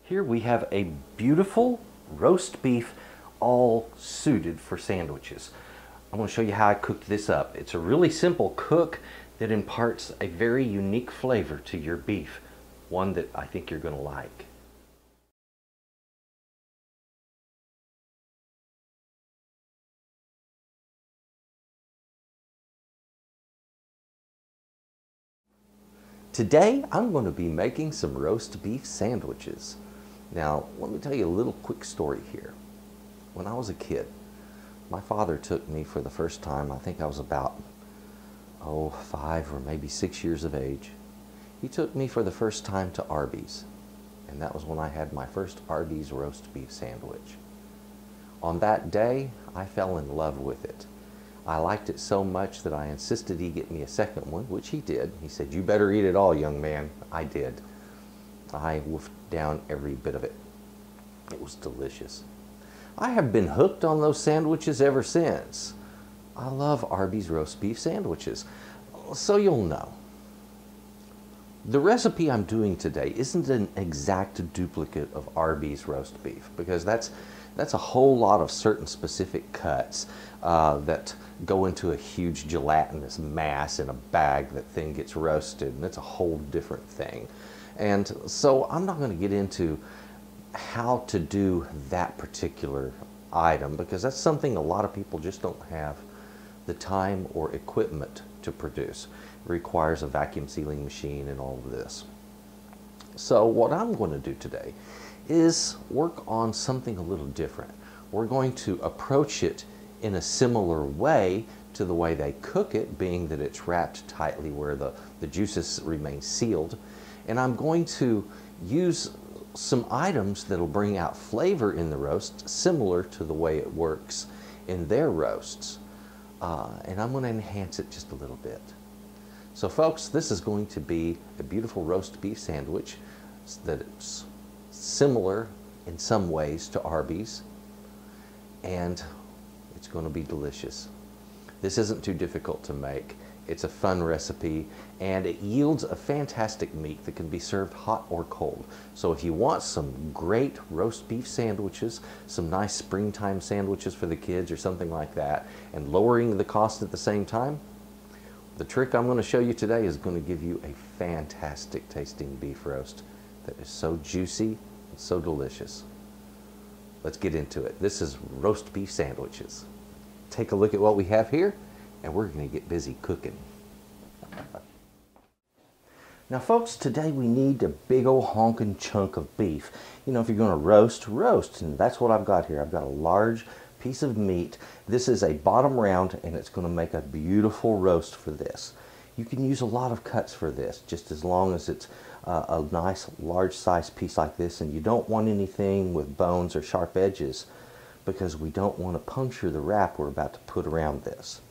Here we have a beautiful roast beef all suited for sandwiches. I'm going to show you how I cooked this up. It's a really simple cook that imparts a very unique flavor to your beef, one that I think you're going to like. Today I'm going to be making some roast beef sandwiches. Now let me tell you a little quick story here. When I was a kid, my father took me for the first time, I think I was about 5 or maybe 6 years of age. He took me for the first time to Arby's, and that was when I had my first Arby's roast beef sandwich. On that day, I fell in love with it. I liked it so much that I insisted he get me a second one, which he did. He said, "You better eat it all, young man." I did. I wolfed down every bit of it. It was delicious. I have been hooked on those sandwiches ever since. I love Arby's roast beef sandwiches. So you'll know. The recipe I'm doing today isn't an exact duplicate of Arby's roast beef, because that's a whole lot of certain specific cuts that go into a huge gelatinous mass in a bag that then gets roasted, and it's a whole different thing. And so I'm not going to get into how to do that particular item, because that's something a lot of people just don't have the time or equipment to produce. It requires a vacuum sealing machine and all of this. So what I'm going to do today is work on something a little different. We're going to approach it in a similar way to the way they cook it, being that it's wrapped tightly where the juices remain sealed. And I'm going to use some items that'll bring out flavor in the roast, similar to the way it works in their roasts. And I'm going to enhance it just a little bit. So folks, this is going to be a beautiful roast beef sandwich that's similar in some ways to Arby's, and it's going to be delicious. This isn't too difficult to make. It's a fun recipe, and it yields a fantastic meat that can be served hot or cold. So if you want some great roast beef sandwiches, some nice springtime sandwiches for the kids or something like that, and lowering the cost at the same time, the trick I'm going to show you today is going to give you a fantastic tasting beef roast that is so juicy and so delicious. Let's get into it. This is roast beef sandwiches. Take a look at what we have here, and we're going to get busy cooking. Now folks, today we need a big old honking chunk of beef. You know, if you're going to roast, and that's what I've got here. I've got a large piece of meat. This is a bottom round, and it's going to make a beautiful roast for this. You can use a lot of cuts for this, just as long as it's a nice large size piece like this, and you don't want anything with bones or sharp edges, because we don't want to puncture the wrap we're about to put around this.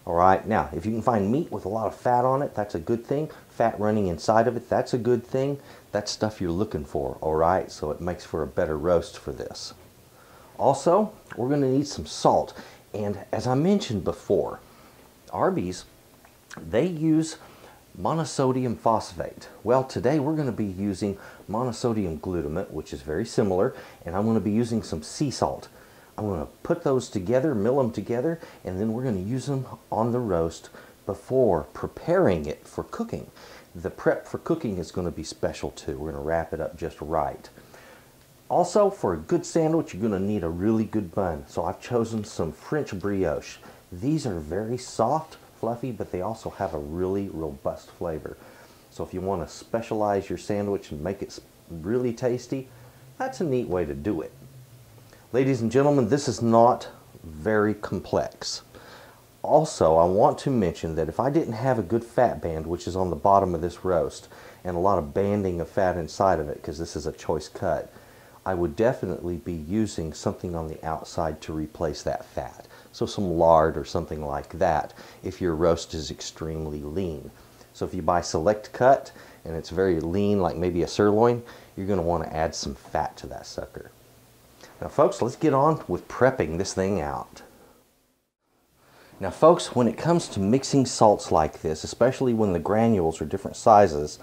Alright, now if you can find meat with a lot of fat on it, that's a good thing. Fat running inside of it, that's a good thing. That's stuff you're looking for, alright? So it makes for a better roast for this. Also, we're going to need some salt. And as I mentioned before, Arby's, they use monosodium phosphate. Well, today we're going to be using monosodium glutamate, which is very similar, and I'm going to be using some sea salt. I'm going to put those together, mill them together, and then we're going to use them on the roast before preparing it for cooking. The prep for cooking is going to be special too. We're going to wrap it up just right. Also, for a good sandwich, you're going to need a really good bun. So I've chosen some French brioche. These are very soft, fluffy, but they also have a really robust flavor. So if you want to specialize your sandwich and make it really tasty, that's a neat way to do it. Ladies and gentlemen, this is not very complex. Also, I want to mention that if I didn't have a good fat band, which is on the bottom of this roast, and a lot of banding of fat inside of it, because this is a choice cut, I would definitely be using something on the outside to replace that fat. So some lard or something like that if your roast is extremely lean. So if you buy select cut and it's very lean, like maybe a sirloin, you're going to want to add some fat to that sucker. Now folks, let's get on with prepping this thing out. Now folks, when it comes to mixing salts like this, especially when the granules are different sizes,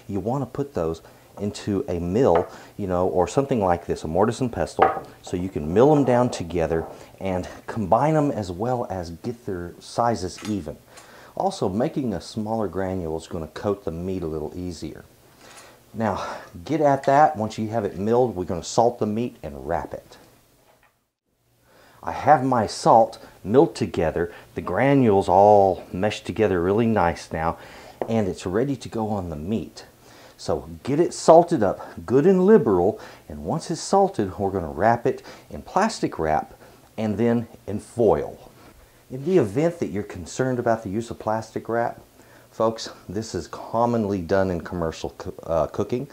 you want to put those into a mill, or something like this, a mortise and pestle, so you can mill them down together and combine them as well as get their sizes even. Also, making a smaller granule is going to coat the meat a little easier. Now, get at that. Once you have it milled, we're going to salt the meat and wrap it. I have my salt milled together. The granules all meshed together really nice now, and it's ready to go on the meat. So get it salted up good and liberal, and once it's salted, we're going to wrap it in plastic wrap and then in foil. In the event that you're concerned about the use of plastic wrap, folks, this is commonly done in commercial cooking,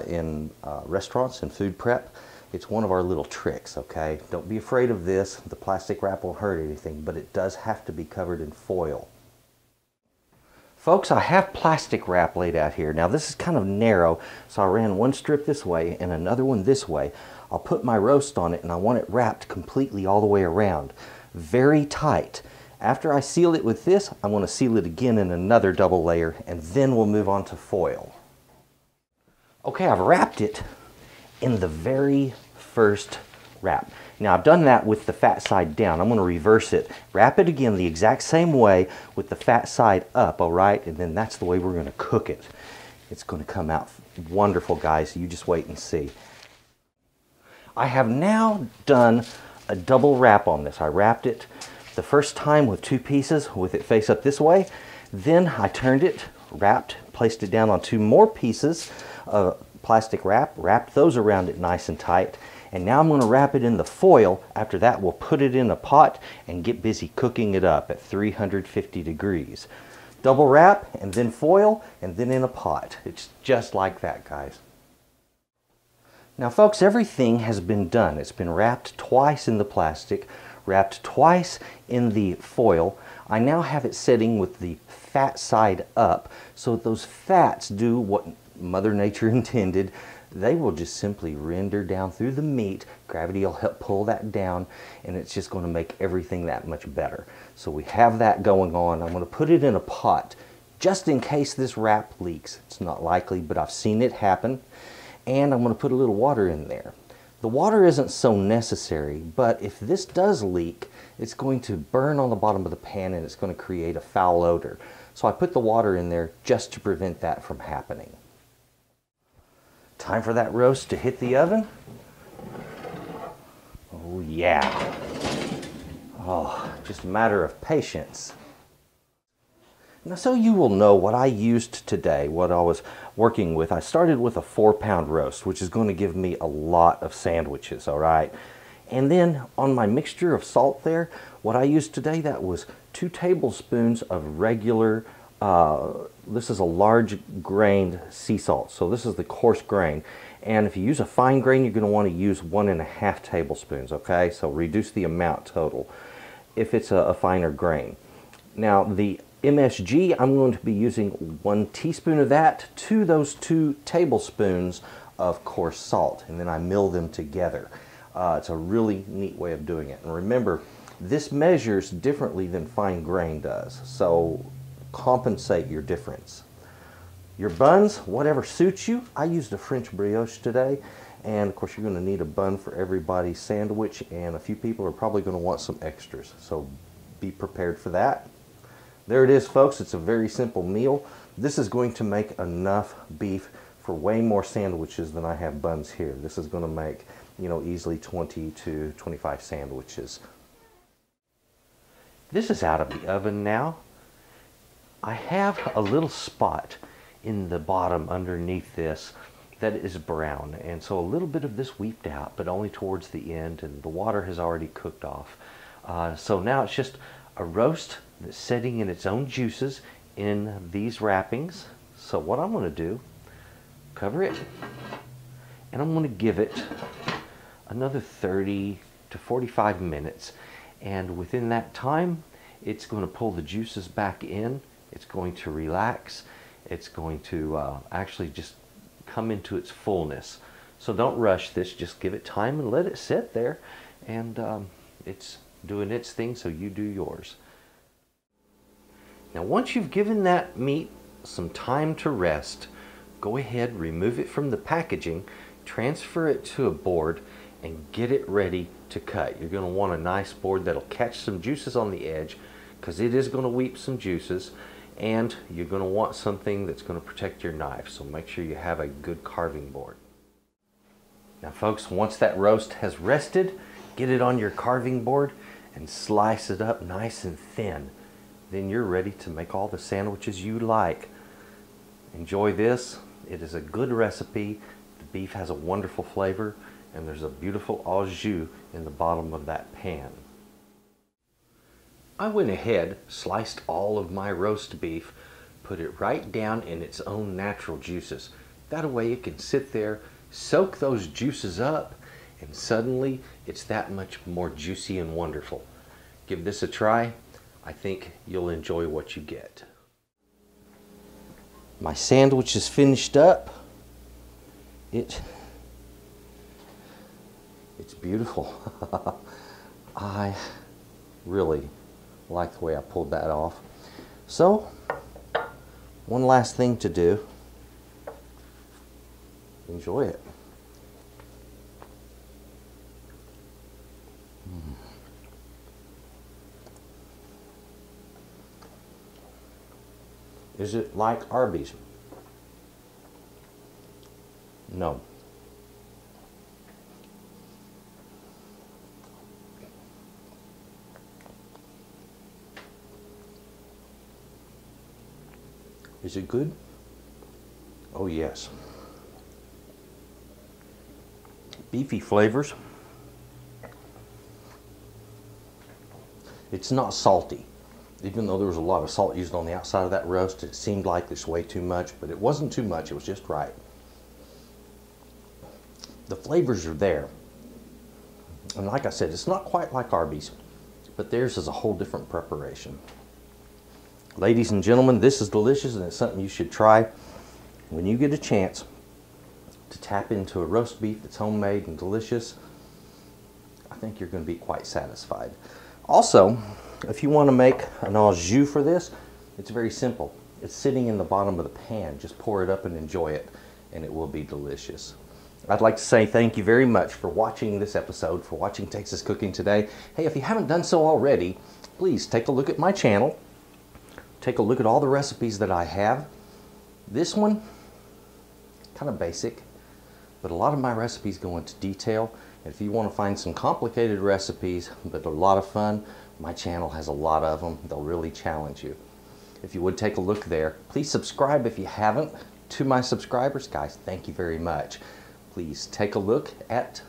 in restaurants and food prep. It's one of our little tricks, okay? Don't be afraid of this. The plastic wrap won't hurt anything, but it does have to be covered in foil. Folks, I have plastic wrap laid out here. Now this is kind of narrow, so I ran one strip this way and another one this way. I'll put my roast on it, and I want it wrapped completely all the way around. Very tight. After I seal it with this, I want to seal it again in another double layer, and then we'll move on to foil. Okay, I've wrapped it in the very first wrap. Now I've done that with the fat side down. I'm going to reverse it. Wrap it again the exact same way with the fat side up, all right? And then that's the way we're going to cook it. It's going to come out wonderful, guys. You just wait and see. I have now done a double wrap on this. I wrapped it the first time with two pieces with it face up this way. Then I turned it, wrapped, placed it down on two more pieces of plastic wrap, wrapped those around it nice and tight. And now I'm going to wrap it in the foil. After that, we'll put it in a pot and get busy cooking it up at 350 degrees. Double wrap, and then foil, and then in a pot. It's just like that, guys. Now, folks, everything has been done. It's been wrapped twice in the plastic, wrapped twice in the foil. I now have it sitting with the fat side up, so those fats do what Mother Nature intended. They will just simply render down through the meat. Gravity will help pull that down, and it's just going to make everything that much better. So we have that going on. I'm going to put it in a pot just in case this wrap leaks. It's not likely, but I've seen it happen. And I'm going to put a little water in there. The water isn't so necessary, but if this does leak, it's going to burn on the bottom of the pan and it's going to create a foul odor. So I put the water in there just to prevent that from happening. Time for that roast to hit the oven. Oh yeah. Oh, just a matter of patience. Now, so you will know what I used today, what I was working with. I started with a 4-pound roast, which is going to give me a lot of sandwiches, all right? And then on my mixture of salt there, what I used today, that was 2 tablespoons of regular, this is a large grained sea salt. So this is the coarse grain. And if you use a fine grain, you're going to want to use 1.5 tablespoons, okay? So reduce the amount total if it's a finer grain. Now, the MSG, I'm going to be using 1 teaspoon of that to those 2 tablespoons of coarse salt, and then I mill them together. It's a really neat way of doing it. And remember, this measures differently than fine grain does, so compensate your difference. Your buns, whatever suits you. I used a French brioche today, and of course you're going to need a bun for everybody's sandwich, and a few people are probably going to want some extras, so be prepared for that. There it is, folks. It's a very simple meal. This is going to make enough beef for way more sandwiches than I have buns here. This is going to make, easily 20 to 25 sandwiches. This is out of the oven now. I have a little spot in the bottom underneath this that is brown, and so a little bit of this weeped out, but only towards the end, and the water has already cooked off. So now it's just a roast that's setting in its own juices in these wrappings. So what I'm going to do, cover it, and I'm going to give it another 30 to 45 minutes. And within that time, it's going to pull the juices back in. It's going to relax. It's going to actually just come into its fullness. So don't rush this. Just give it time and let it sit there. And it's doing its thing, so you do yours. Now, once you've given that meat some time to rest, go ahead, remove it from the packaging, transfer it to a board, and get it ready to cut. You're going to want a nice board that'll catch some juices on the edge, because it is going to weep some juices, and you're going to want something that's going to protect your knife, so make sure you have a good carving board. Now folks, once that roast has rested, get it on your carving board and slice it up nice and thin. Then you're ready to make all the sandwiches you like. Enjoy this. It is a good recipe. The beef has a wonderful flavor, and there's a beautiful au jus in the bottom of that pan. I went ahead, sliced all of my roast beef, put it right down in its own natural juices. That way it can sit there, soak those juices up, and suddenly it's that much more juicy and wonderful. Give this a try. I think you'll enjoy what you get. My sandwich is finished up. It's beautiful. I really like the way I pulled that off. So, one last thing to do. Enjoy it. Is it like Arby's? No. Is it good? Oh yes. Beefy flavors. It's not salty. Even though there was a lot of salt used on the outside of that roast, it seemed like there's way too much, but it wasn't too much, it was just right. The flavors are there. And like I said, it's not quite like Arby's, but theirs is a whole different preparation. Ladies and gentlemen, this is delicious, and it's something you should try when you get a chance to tap into a roast beef that's homemade and delicious. I think you're going to be quite satisfied. Also, if you want to make an au jus for this, it's very simple. It's sitting in the bottom of the pan. Just pour it up and enjoy it, and it will be delicious. I'd like to say thank you very much for watching this episode, for watching Texas Cooking Today. Hey, if you haven't done so already, please take a look at my channel. Take a look at all the recipes that I have. This one, kind of basic, but a lot of my recipes go into detail. And if you want to find some complicated recipes, but a lot of fun, my channel has a lot of them. They'll really challenge you. If you would take a look there, please subscribe if you haven't. To my subscribers, guys, thank you very much. Please take a look at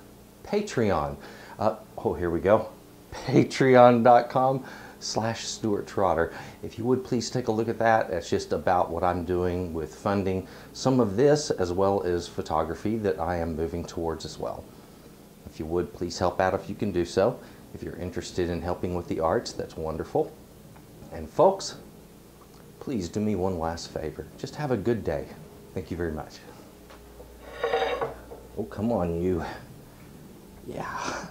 Patreon. Oh, here we go. Patreon.com/Stuart Trotter. If you would please take a look at that. That's just about what I'm doing with funding some of this, as well as photography that I am moving towards as well. If you would please help out if you can do so. If you're interested in helping with the arts, that's wonderful. And folks, please do me one last favor. Just have a good day. Thank you very much. Oh, come on, you. Yeah.